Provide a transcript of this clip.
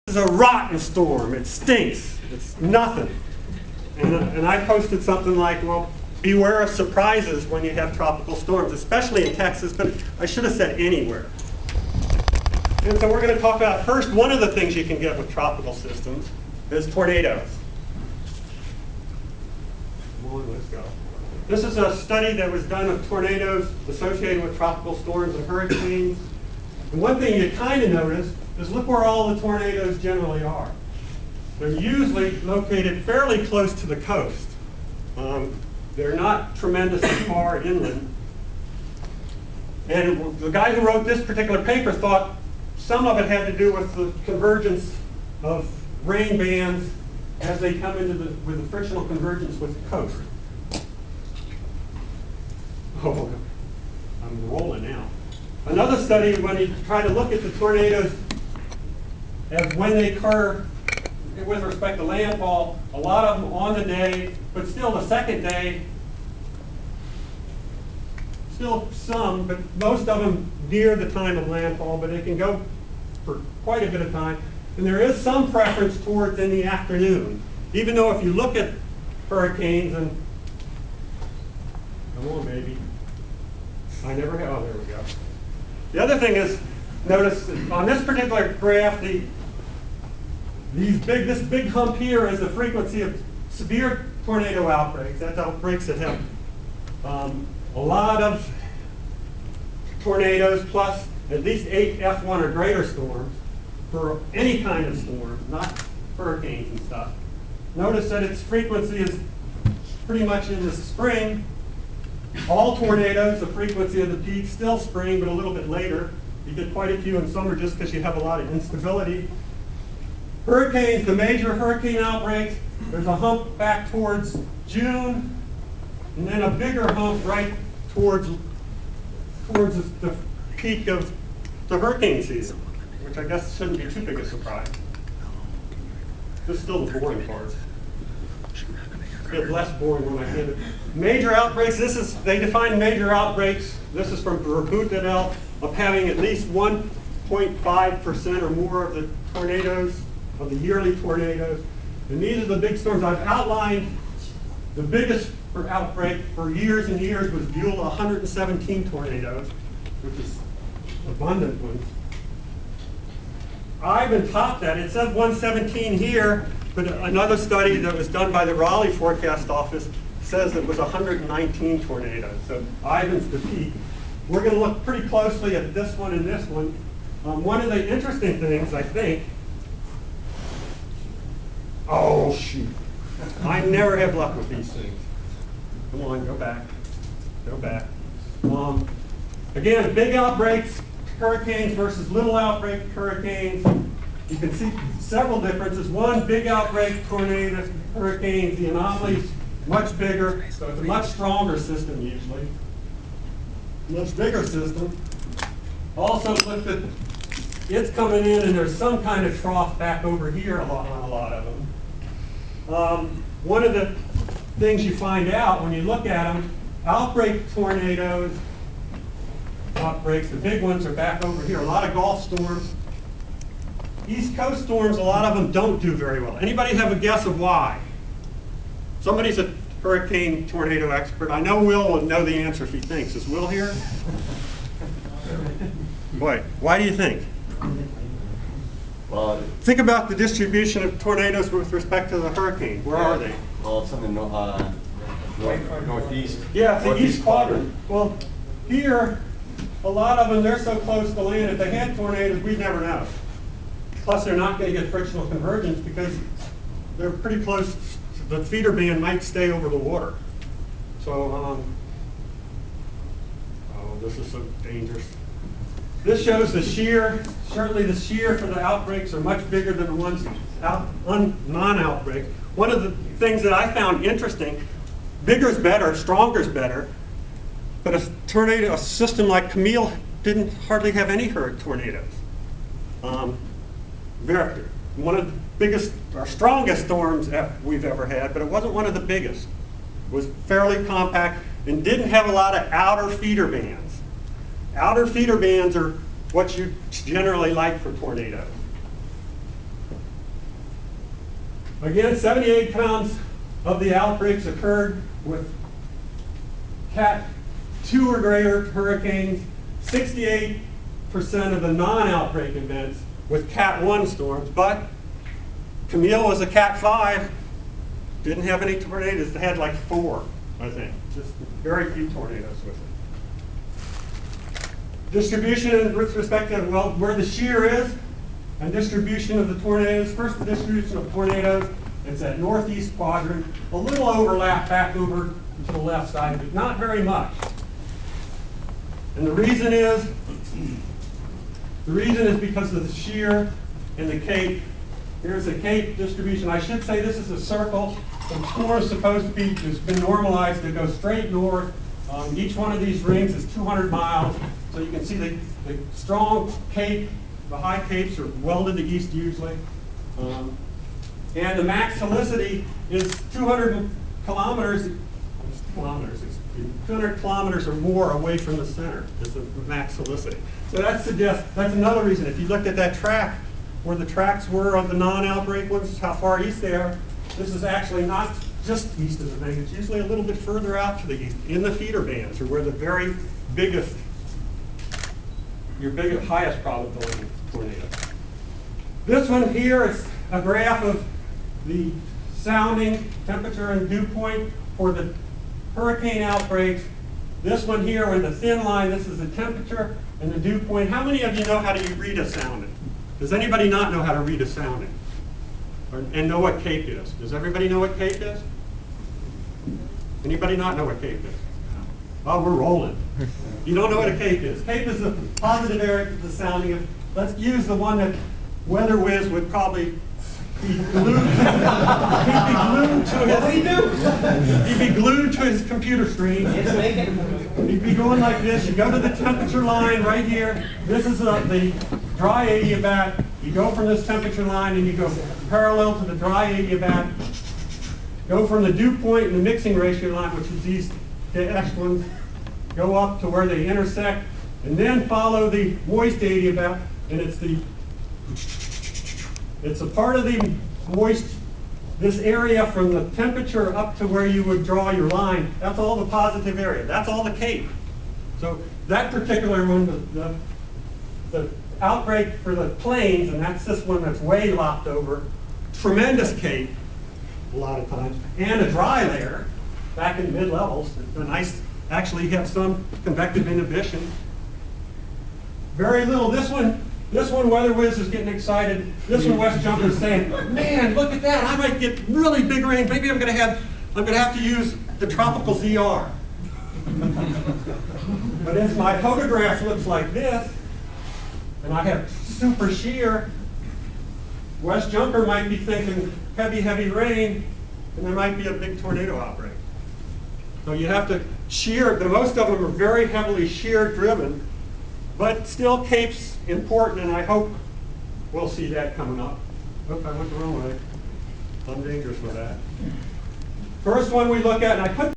is a rotten storm. It stinks. It's nothing. And I posted something like, well, beware of surprises when you have tropical storms, especially in Texas, but I should have said anywhere. And so we're going to talk about first, one of the things you can get with tropical systems is tornadoes. Come on, let's go. This is a study that was done of tornadoes associated with tropical storms and hurricanes. And one thing you kind of notice is look where all the tornadoes generally are. They're usually located fairly close to the coast. They're not tremendously far inland. And the guy who wrote this particular paper thought some of it had to do with the convergence of rain bands as they come into with the frictional convergence with the coast. Oh, I'm rolling now. Another study, when he tried to look at the tornadoes as when they occur with respect to landfall, a lot of them on the day, but still the second day, still some, but most of them near the time of landfall, but it can go for quite a bit of time. And there is some preference towards in the afternoon, even though if you look at hurricanes, and come on, baby. I never have, oh, there we go. The other thing is, notice on this particular graph, this big hump here is the frequency of severe tornado outbreaks. That's outbreaks that have a lot of tornadoes plus at least 8 F1 or greater storms for any kind of storm, not hurricanes and stuff. Notice that its frequency is pretty much in the spring. All tornadoes, the frequency of the peak, still spring, but a little bit later. You get quite a few in summer just because you have a lot of instability. Hurricanes, the major hurricane outbreaks, there's a hump back towards June, and then a bigger hump right towards the peak of the hurricane season, which I guess shouldn't be too big a surprise. This is still the boring part. A bit less boring when I get it. Major outbreaks, they define major outbreaks, this is from Verboot et al., of having at least 1.5% or more of the tornadoes, of the yearly tornadoes. And these are the big storms. I've outlined the biggest outbreak for years and years was Beulah, 117 tornadoes, which is abundant ones. I even topped that. It says 117 here, but another study that was done by the Raleigh Forecast Office says it was 119 tornadoes. So Ivan's the peak. We're going to look pretty closely at this one and this one. One of the interesting things, I think, oh shoot, I never have luck with these things. Come on, go back, go back. Again, big outbreaks, hurricanes versus little outbreak hurricanes. You can see several differences. One, big outbreak tornadoes, hurricanes, the anomalies much bigger, so it's a much stronger system usually. Much bigger system. Also look at it's coming in and there's some kind of trough back over here on a lot of them. One of the things you find out when you look at them, outbreak tornadoes, outbreaks, the big ones are back over here. A lot of Gulf storms. East Coast storms, a lot of them don't do very well. Anybody have a guess of why? Somebody's a hurricane tornado expert. I know Will will know the answer if he thinks. Is Will here? Boy, why do you think? Well, think about the distribution of tornadoes with respect to the hurricane. Where are they? Well, it's in the northeast. Yeah, it's the east quadrant. Well, here, a lot of them, they're so close to land, if they had tornadoes, we'd never know. Plus, they're not going to get frictional convergence because they're pretty close. The feeder band might stay over the water. So, oh, this is so dangerous. This shows the shear. Certainly the shear for the outbreaks are much bigger than the ones non-outbreak. One of the things that I found interesting, bigger is better, stronger is better, but a system like Camille didn't hardly have any tornadoes. One of the biggest or strongest storms we've ever had, but it wasn't one of the biggest. It was fairly compact and didn't have a lot of outer feeder bands. Outer feeder bands are what you generally like for tornadoes. Again, 78 pounds of the outbreaks occurred with Cat 2 or greater hurricanes, 68% of the non-outbreak events with Cat 1 storms, but Camille was a Cat 5, didn't have any tornadoes. They had like 4, I think, just very few tornadoes with it. Distribution with respect to, well, where the shear is, and distribution of the tornadoes. First, the distribution of tornadoes, it's that northeast quadrant, a little overlap back over to the left side, but not very much. And the reason is because of the shear and the cape. Here's the cape distribution. I should say this is a circle. The core is supposed to be, it's been normalized to go straight north. Each one of these rings is 200 miles. So you can see the strong cape, the high capes are well to the east usually. And the max helicity is 200 kilometers. It's 200 kilometers or more away from the center is the max helicity. So that suggests, that's another reason. If you looked at that track, where the tracks were of the non-outbreak ones, how far east they are, this is actually not just east of the thing. It's usually a little bit further out to the east, in the feeder bands, or where the very biggest, your biggest, highest probability of tornado. This one here is a graph of the sounding temperature and dew point for the hurricane outbreaks. This one here with the thin line, this is the temperature and the dew point. How many of you know how to read a sounding? Does anybody not know how to read a sounding? And know what cape is? Does everybody know what cape is? Anybody not know what cape is? Oh, we're rolling. You don't know what a cape is. Cape is the positive area of the sounding of, let's use the one that Weather Whiz would probably be glued he'd be glued to his computer screen. He'd be going like this. You go to the temperature line right here. This is the dry adiabat. You go from this temperature line and you go parallel to the dry adiabat. Go from the dew point and the mixing ratio line, which is these dashed ones. Go up to where they intersect, and then follow the moist adiabat, and it's a part of the moist, this area from the temperature up to where you would draw your line. That's all the positive area. That's all the cape. So that particular one, the outbreak for the plains, and that's this one that's way lopped over, tremendous cape a lot of times, and a dry layer back in mid-levels. It's a nice, actually have some convective inhibition. Very little. This one, Weather Whiz is getting excited. This one, West Jumper is saying, man, look at that. I might get really big rain. Maybe I'm going to have to use the tropical ZR. But if my photograph looks like this, and I have super shear, West Jumper might be thinking heavy, heavy rain, and there might be a big tornado outbreak. So you have to shear. Most of them are very heavily shear driven, but still cape's important, and I hope we'll see that coming up. Oops, I went the wrong way. I'm dangerous with that. First one we look at, and I put